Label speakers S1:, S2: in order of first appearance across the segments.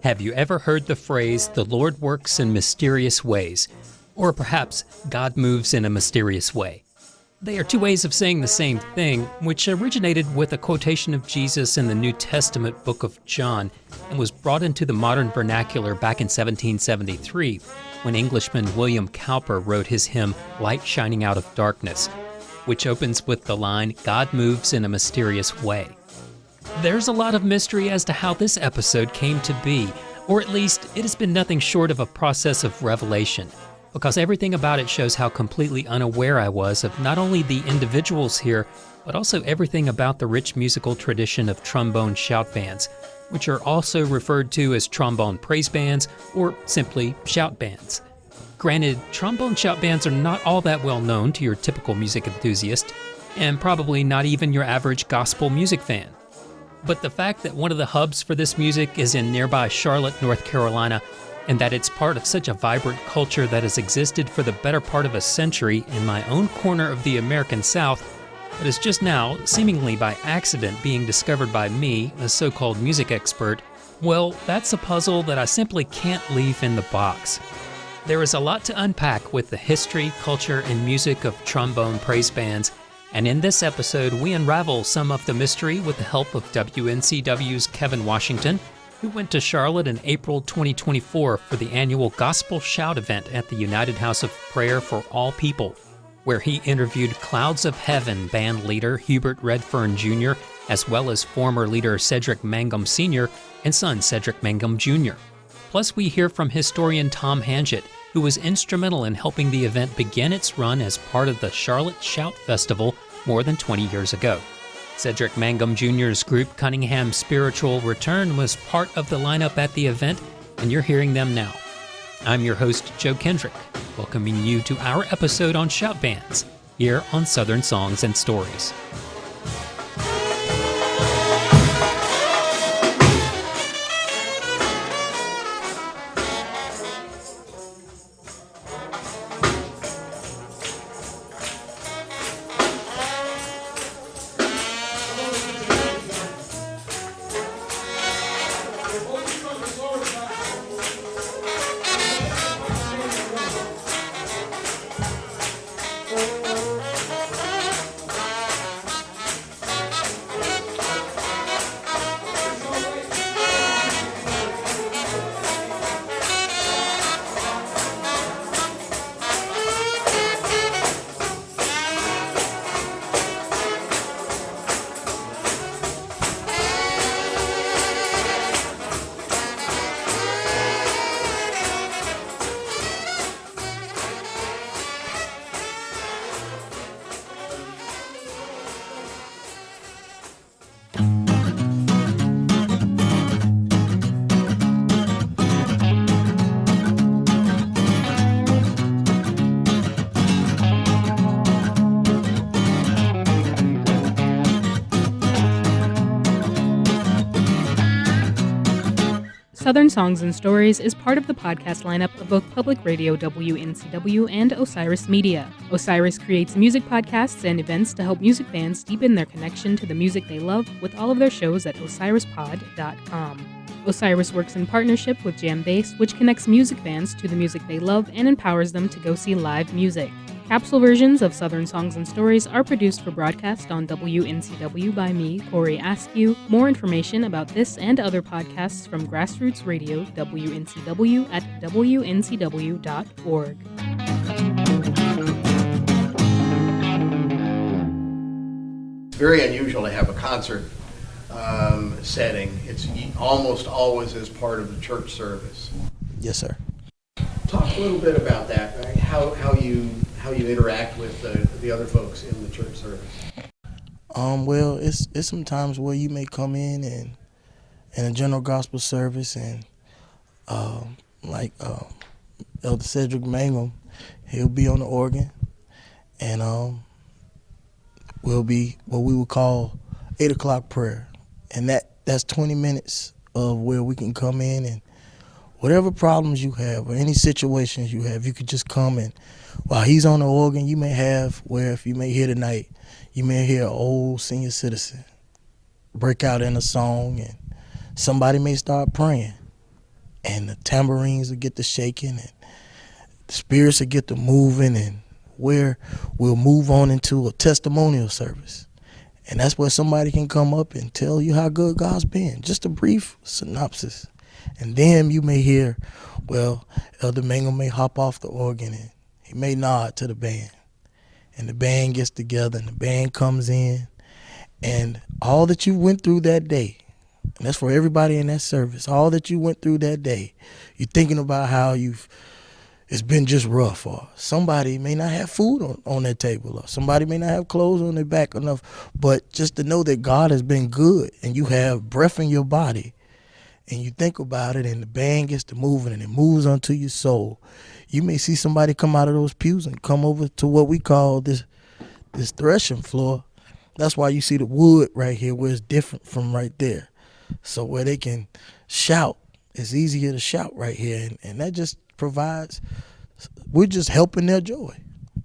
S1: Have you ever heard the phrase, "The Lord works in mysterious ways," or perhaps, "God moves in a mysterious way"? They are two ways of saying the same thing, which originated with a quotation of Jesus in the New Testament book of John and was brought into the modern vernacular back in 1773 when Englishman William Cowper wrote his hymn, "Light Shining Out of Darkness," which opens with the line, "God moves in a mysterious way." There's a lot of mystery as to how this episode came to be, or at least it has been nothing short of a process of revelation, because everything about it shows how completely unaware I was of not only the individuals here, but also everything about the rich musical tradition of trombone shout bands, which are also referred to as trombone praise bands or simply shout bands. Granted, trombone shout bands are not all that well known to your typical music enthusiast, and probably not even your average gospel music fan. But the fact that one of the hubs for this music is in nearby Charlotte, North Carolina, and that it's part of such a vibrant culture that has existed for the better part of a century in my own corner of the American South, but is just now, seemingly by accident, being discovered by me, a so-called music expert, well, that's a puzzle that I simply can't leave in the box. There is a lot to unpack with the history, culture, and music of trombone praise bands, and in this episode, we unravel some of the mystery with the help of WNCW's Kevin Washington, who went to Charlotte in April 2024 for the annual Gospel Shout event at the United House of Prayer for All People, where he interviewed Clouds of Heaven band leader Hubert Redfern Jr., as well as former leader Cedric Mangum Sr. and son Cedric Mangum Jr. Plus, we hear from historian Tom Hanchett, who was instrumental in helping the event begin its run as part of the Charlotte Shout Festival more than 20 years ago. Cedric Mangum Jr.'s group Cunningham Spiritual Return was part of the lineup at the event, and you're hearing them now. I'm your host, Joe Kendrick, welcoming you to our episode on shout bands, here on Southern Songs and Stories.
S2: Southern Songs and Stories is part of the podcast lineup of both Public Radio WNCW and Osiris Media. Osiris creates music podcasts and events to help music fans deepen their connection to the music they love with all of their shows at osirispod.com. Osiris works in partnership with Jam Bass, which connects music fans to the music they love and empowers them to go see live music. Capsule versions of Southern Songs and Stories are produced for broadcast on WNCW by me, Corey Askew. More information about this and other podcasts from Grassroots Radio, WNCW, at wncw.org.
S3: It's very unusual to have a concert setting. It's almost always as part of the church service.
S4: Yes, sir.
S3: Talk a little bit about that, right? How you interact with the other folks in the church service.
S4: Well, it's some times where you may come in a general gospel service and Elder Cedric Mangum, he'll be on the organ, and we'll be what we would call 8 o'clock prayer, and that's 20 minutes of where we can come in and whatever problems you have or any situations you have, you could just come and while he's on the organ, you may have where if you may hear tonight, you may hear an old senior citizen break out in a song and somebody may start praying. and the tambourines will get to shaking, and the spirits will get to moving, and where we'll move on into a testimonial service. And that's where somebody can come up and tell you how good God's been. Just a brief synopsis. And then you may hear, well, Elder Mangum may hop off the organ and he may nod to the band. And the band gets together and the band comes in. And all that you went through that day, and that's for everybody in that service, all that you went through that day, you're thinking about how it's been just rough, or somebody may not have food on their table, or somebody may not have clothes on their back enough, but just to know that God has been good and you have breath in your body and you think about it and the band gets to moving and it moves onto your soul, you may see somebody come out of those pews and come over to what we call this threshing floor. That's why you see the wood right here where it's different from right there. So where they can shout, it's easier to shout right here, and that just provides, we're just helping their joy.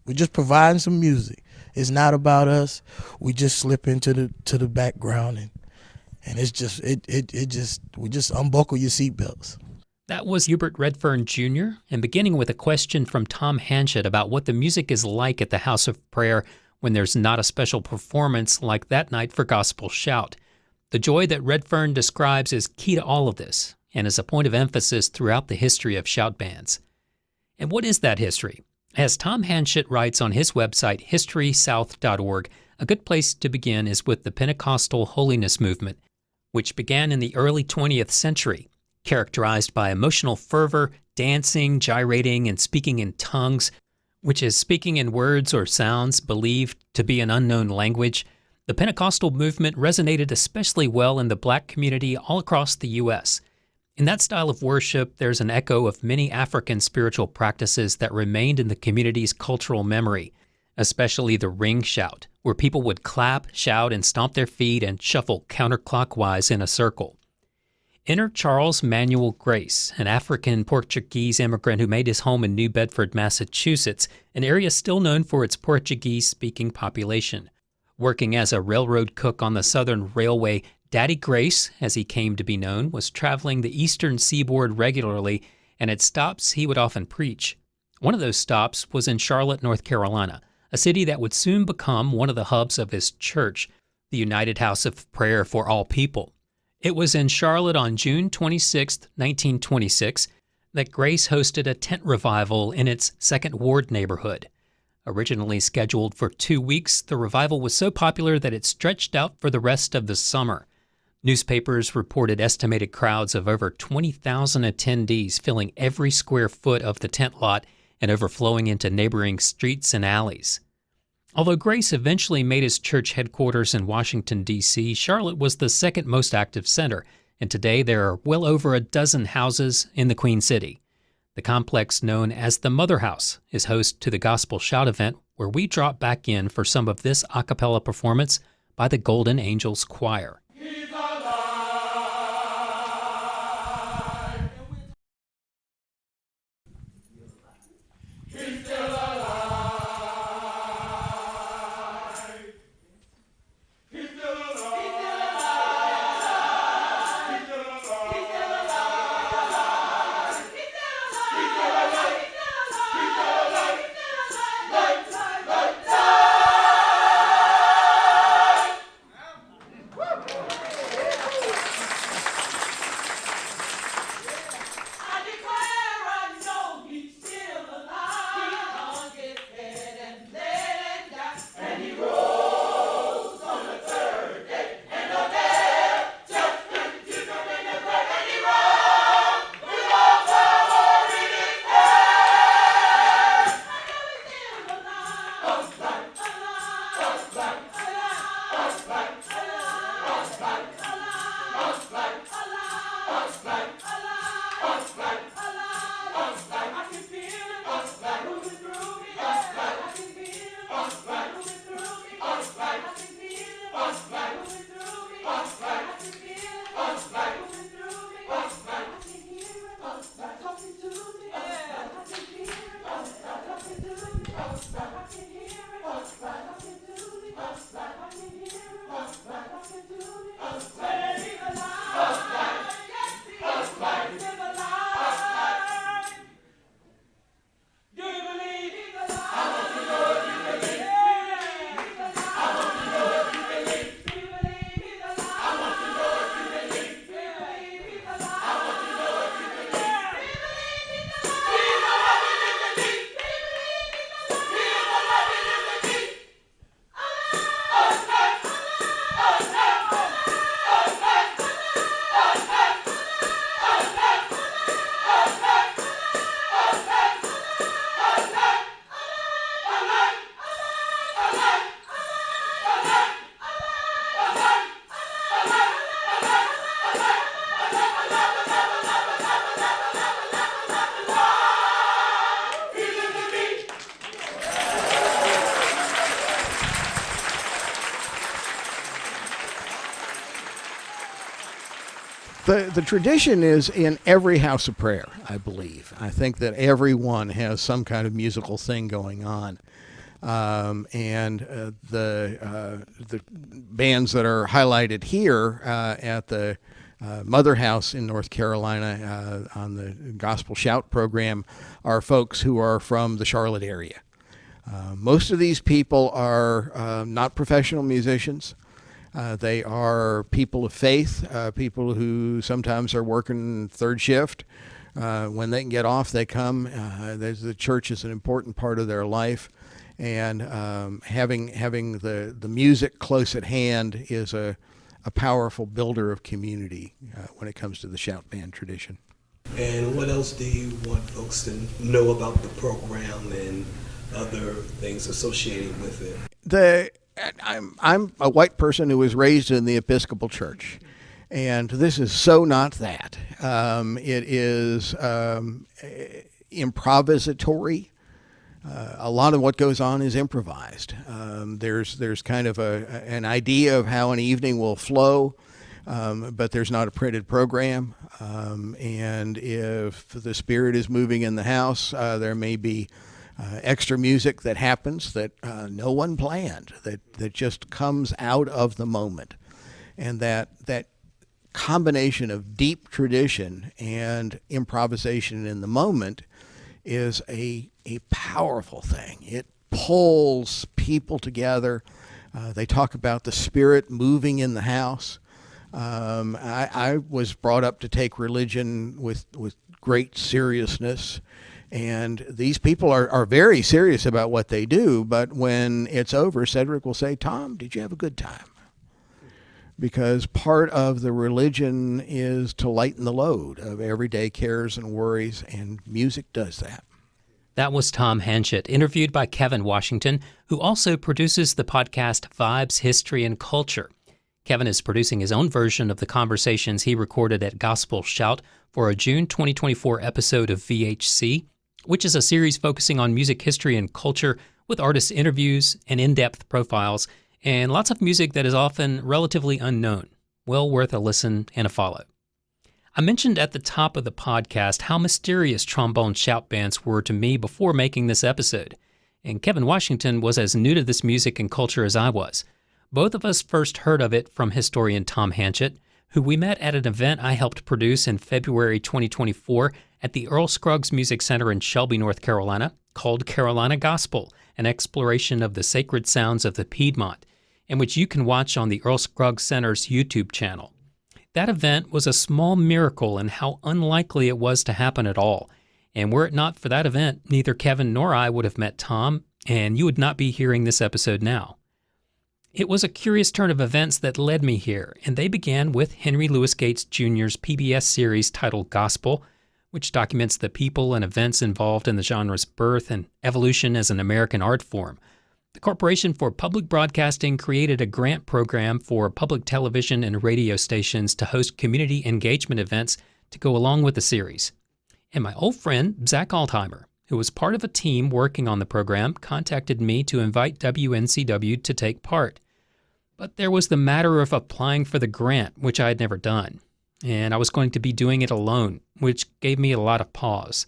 S4: We're just providing some music. It's not about us. We just slip into the background and it's just we just unbuckle your seatbelts.
S1: That was Hubert Redfern Jr., and beginning with a question from Tom Hanchett about what the music is like at the House of Prayer when there's not a special performance like that night for Gospel Shout. The joy that Redfern describes is key to all of this, and is a point of emphasis throughout the history of shout bands. And what is that history? As Tom Hanchett writes on his website, historysouth.org, a good place to begin is with the Pentecostal holiness movement, which began in the early 20th century, characterized by emotional fervor, dancing, gyrating, and speaking in tongues, which is speaking in words or sounds believed to be an unknown language. The Pentecostal movement resonated especially well in the black community all across the U.S. In that style of worship, there's an echo of many African spiritual practices that remained in the community's cultural memory, especially the ring shout, where people would clap, shout, and stomp their feet and shuffle counterclockwise in a circle. Enter Charles Manuel Grace, an African-Portuguese immigrant who made his home in New Bedford, Massachusetts, an area still known for its Portuguese-speaking population. Working as a railroad cook on the Southern Railway, Daddy Grace, as he came to be known, was traveling the eastern seaboard regularly, and at stops he would often preach. One of those stops was in Charlotte, North Carolina, a city that would soon become one of the hubs of his church, the United House of Prayer for All People. It was in Charlotte on June 26, 1926, that Grace hosted a tent revival in its Second Ward neighborhood. Originally scheduled for 2 weeks, the revival was so popular that it stretched out for the rest of the summer. Newspapers reported estimated crowds of over 20,000 attendees filling every square foot of the tent lot and overflowing into neighboring streets and alleys. Although Grace eventually made his church headquarters in Washington, D.C., Charlotte was the second most active center, and today there are well over a dozen houses in the Queen City. The complex known as the Mother House is host to the Gospel Shout event, where we drop back in for some of this a cappella performance by the Golden Angels Choir.
S5: He's alive. He's still alive. He's still alive. He's still alive. He's still alive. He's still alive. He's still alive. He's still alive.
S3: The tradition is in every house of prayer, I believe. I think that everyone has some kind of musical thing going on. The bands that are highlighted here at the Mother House in North Carolina on the Gospel Shout program are folks who are from the Charlotte area. Most of these people are not professional musicians. They are people of faith, people who sometimes are working third shift. When they can get off, they come. The church is an important part of their life. And having the music close at hand is a powerful builder of community when it comes to the shout band tradition.
S6: And what else do you want folks to know about the program and other things associated with it?
S3: I'm a white person who was raised in the Episcopal Church, and this is so not that. It is improvisatory. A lot of what goes on is improvised. There's kind of an idea of how an evening will flow, but there's not a printed program. And if the Spirit is moving in the house, there may be extra music that happens that no one planned, that just comes out of the moment. And that combination of deep tradition and improvisation in the moment is a powerful thing. It pulls people together. They talk about the Spirit moving in the house. I was brought up to take religion with great seriousness, and these people are very serious about what they do, but when it's over, Cedric will say, "Tom, did you have a good time?" Because part of the religion is to lighten the load of everyday cares and worries, and music does that.
S1: That was Tom Hanchett, interviewed by Kevin Washington, who also produces the podcast Vibes, History, and Culture. Kevin is producing his own version of the conversations he recorded at Gospel Shout for a June 2024 episode of VHC, which is a series focusing on music history and culture with artist interviews and in-depth profiles, and lots of music that is often relatively unknown. Well worth a listen and a follow. I mentioned at the top of the podcast how mysterious trombone shout bands were to me before making this episode, and Kevin Washington was as new to this music and culture as I was. Both of us first heard of it from historian Tom Hanchett, who we met at an event I helped produce in February 2024 at the Earl Scruggs Music Center in Shelby, North Carolina, called Carolina Gospel, an exploration of the sacred sounds of the Piedmont, and which you can watch on the Earl Scruggs Center's YouTube channel. That event was a small miracle in how unlikely it was to happen at all, and were it not for that event, neither Kevin nor I would have met Tom, and you would not be hearing this episode now. It was a curious turn of events that led me here, and they began with Henry Louis Gates Jr.'s PBS series titled Gospel, which documents the people and events involved in the genre's birth and evolution as an American art form. The Corporation for Public Broadcasting created a grant program for public television and radio stations to host community engagement events to go along with the series. And my old friend, Zach Altheimer, who was part of a team working on the program, contacted me to invite WNCW to take part. But there was the matter of applying for the grant, which I had never done. And I was going to be doing it alone, which gave me a lot of pause.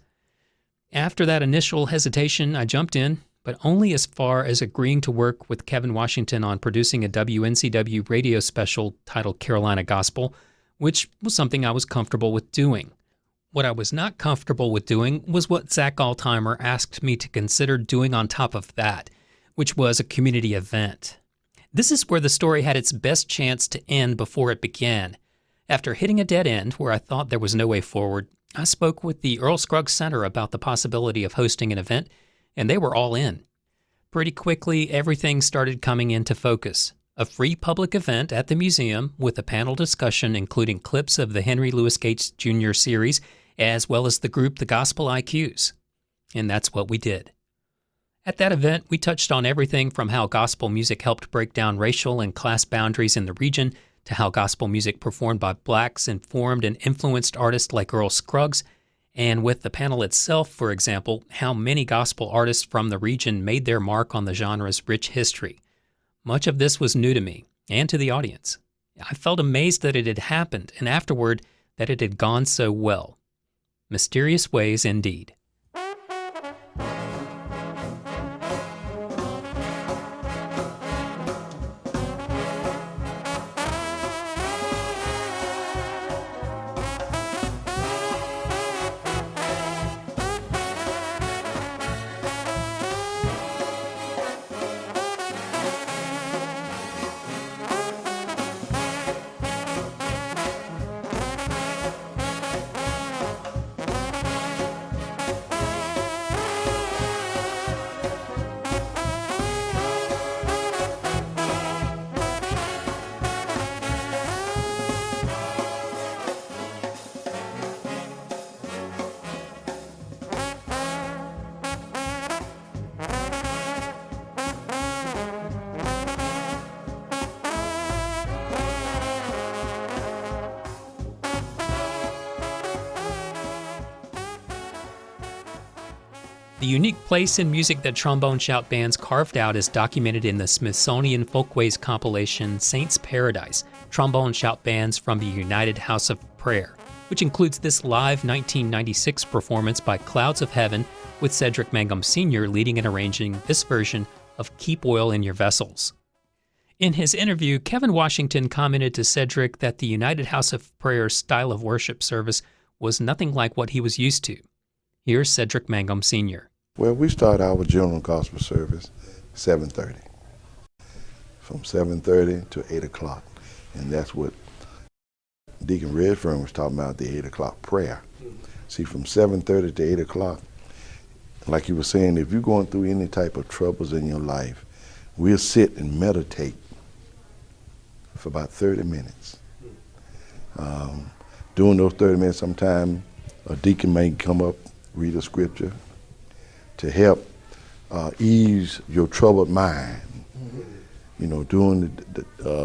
S1: After that initial hesitation, I jumped in, but only as far as agreeing to work with Kevin Washington on producing a WNCW radio special titled Carolina Gospel, which was something I was comfortable with doing. What I was not comfortable with doing was what Zach Altheimer asked me to consider doing on top of that, which was a community event. This is where the story had its best chance to end before it began. After hitting a dead end where I thought there was no way forward, I spoke with the Earl Scruggs Center about the possibility of hosting an event, and they were all in. Pretty quickly, everything started coming into focus. A free public event at the museum with a panel discussion including clips of the Henry Louis Gates Jr. series, as well as the group The Gospel IQs. And that's what we did. At that event, we touched on everything from how gospel music helped break down racial and class boundaries in the region, to how gospel music performed by blacks informed and influenced artists like Earl Scruggs, and with the panel itself, for example, how many gospel artists from the region made their mark on the genre's rich history. Much of this was new to me, and to the audience. I felt amazed that it had happened, and afterward, that it had gone so well. Mysterious ways indeed. The unique place in music that trombone shout bands carved out is documented in the Smithsonian Folkways compilation Saints Paradise, Trombone Shout Bands from the United House of Prayer, which includes this live 1996 performance by Clouds of Heaven with Cedric Mangum Sr. leading and arranging this version of Keep Oil in Your Vessels. In his interview, Kevin Washington commented to Cedric that the United House of Prayer's style of worship service was nothing like what he was used to. Here's Cedric Mangum Sr.
S7: Well, we start our general gospel service 7:30. From 7:30 to 8 o'clock. And that's what Deacon Redfern was talking about, the 8 o'clock prayer. See, from 7:30 to 8 o'clock, like you were saying, if you're going through any type of troubles in your life, we'll sit and meditate for about 30 minutes. During those 30 minutes, sometime a deacon may come up, read a scripture to help ease your troubled mind, you know, doing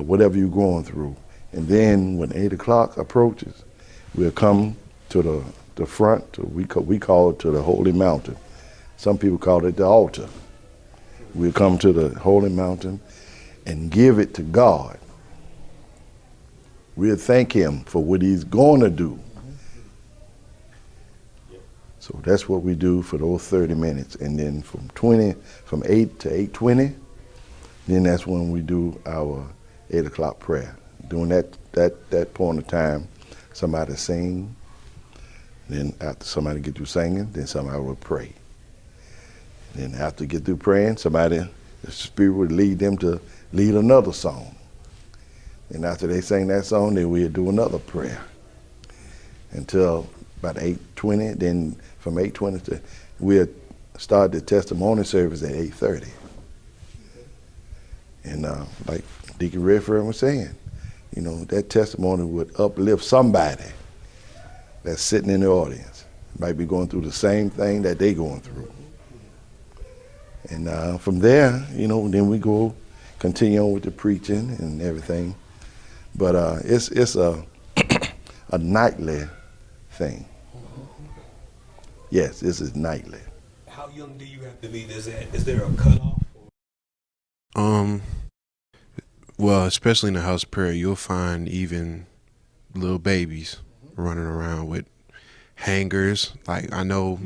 S7: whatever you're going through. And then when 8 o'clock approaches, we'll come to the front, we call it to the holy mountain. Some people call it the altar. We'll come to the holy mountain and give it to God. We'll thank him for what he's going to do. So that's what we do for those 30 minutes. And then from 8 to 8:20, then that's when we do our 8 o'clock prayer. During that point of time, somebody sing. Then after somebody get through singing, then somebody will pray. Then after get through praying, the Spirit would lead them to lead another song. And after they sing that song, then we'll do another prayer until about 8:20. Then from 8:20 to, we'll start the testimony service at 8:30. And like Deacon Redfern was saying, you know, that testimony would uplift somebody that's sitting in the audience. Might be going through the same thing that they going through. And from there, you know, then we continue on with the preaching and everything. But it's a nightly thing. Yes, this is nightly.
S6: How young do you have to be? Is there a cutoff?
S8: Well, especially in the house of prayer, you'll find even little babies running around with hangers. Like, I know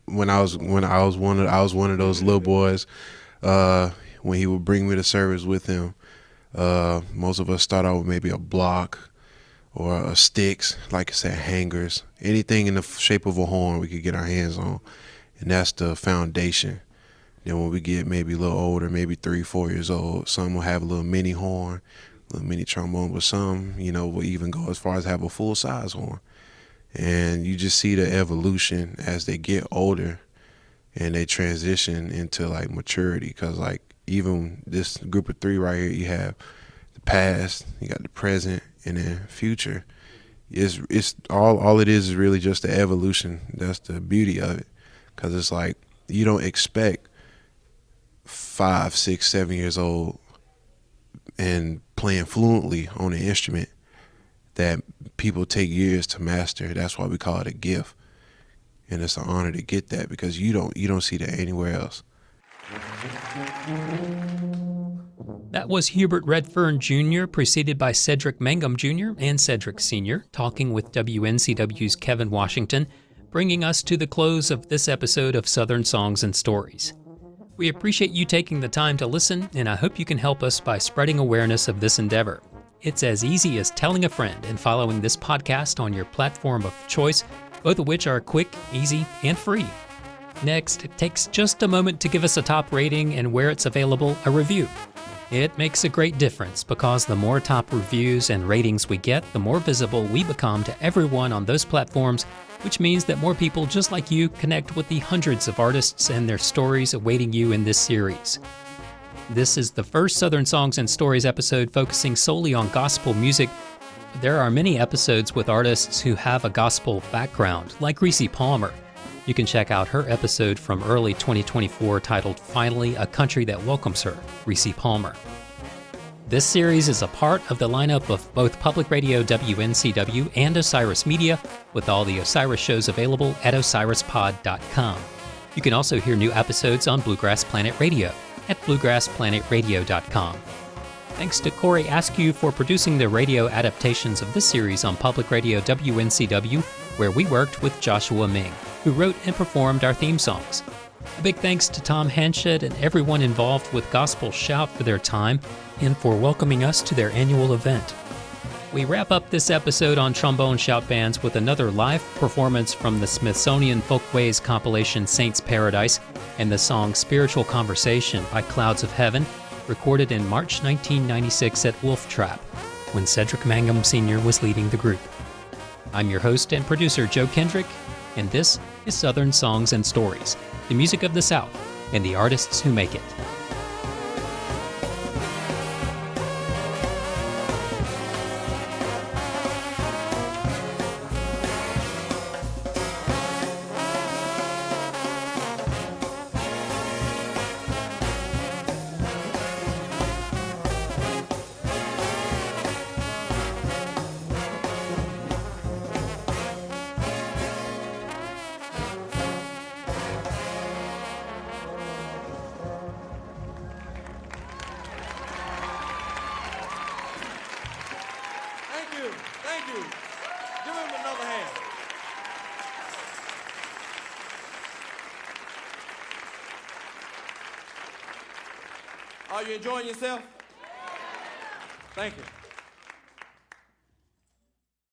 S8: when I was one of those little boys, when he would bring me to service with him, most of us start out with maybe a block or sticks, like I said, hangers, anything in the shape of a horn we could get our hands on, and that's the foundation. Then when we get maybe a little older, maybe 3-4 years old, some will have a little mini horn, a little mini trombone, but some, you know, will even go as far as have a full-size horn. And you just see the evolution as they get older and they transition into like maturity, because like even this group of 3 right here, you have the past, you got the present, and then future. It's all it is really just the evolution. That's the beauty of it, because it's like you don't expect 5, 6, 7 years old and playing fluently on an instrument that people take years to master. That's why we call it a gift, and it's an honor to get that, because you don't see that anywhere else.
S1: That was Hubert Redfern Jr., preceded by Cedric Mangum Jr. and Cedric Sr., talking with WNCW's Kevin Washington, bringing us to the close of this episode of Southern Songs and Stories. We appreciate you taking the time to listen, and I hope you can help us by spreading awareness of this endeavor. It's as easy as telling a friend and following this podcast on your platform of choice, both of which are quick, easy, and free. Next, it takes just a moment to give us a top rating and, where it's available, a review. It makes a great difference because the more top reviews and ratings we get, the more visible we become to everyone on those platforms, which means that more people just like you connect with the hundreds of artists and their stories awaiting you in this series. This is the first Southern Songs and Stories episode focusing solely on gospel music. There are many episodes with artists who have a gospel background, like Reese Palmer. You can check out her episode from early 2024 titled Finally, A Country That Welcomes Her, Reese Palmer. This series is a part of the lineup of both Public Radio WNCW and Osiris Media, with all the Osiris shows available at osirispod.com. You can also hear new episodes on Bluegrass Planet Radio at bluegrassplanetradio.com. Thanks to Corey Askew for producing the radio adaptations of this series on Public Radio WNCW, where we worked with Joshua Ming, who wrote and performed our theme songs. A big thanks to Tom Hanshed and everyone involved with Gospel Shout for their time and for welcoming us to their annual event. We wrap up this episode on Trombone Shout Bands with another live performance from the Smithsonian Folkways compilation Saints Paradise and the song Spiritual Conversation by Clouds of Heaven, recorded in March 1996 at Wolf Trap, when Cedric Mangum Sr. was leading the group. I'm your host and producer, Joe Kendrick, and this is Southern Songs and Stories, the music of the South and the artists who make it.
S9: Thank you. Give him another hand. Are you enjoying yourself? Thank you.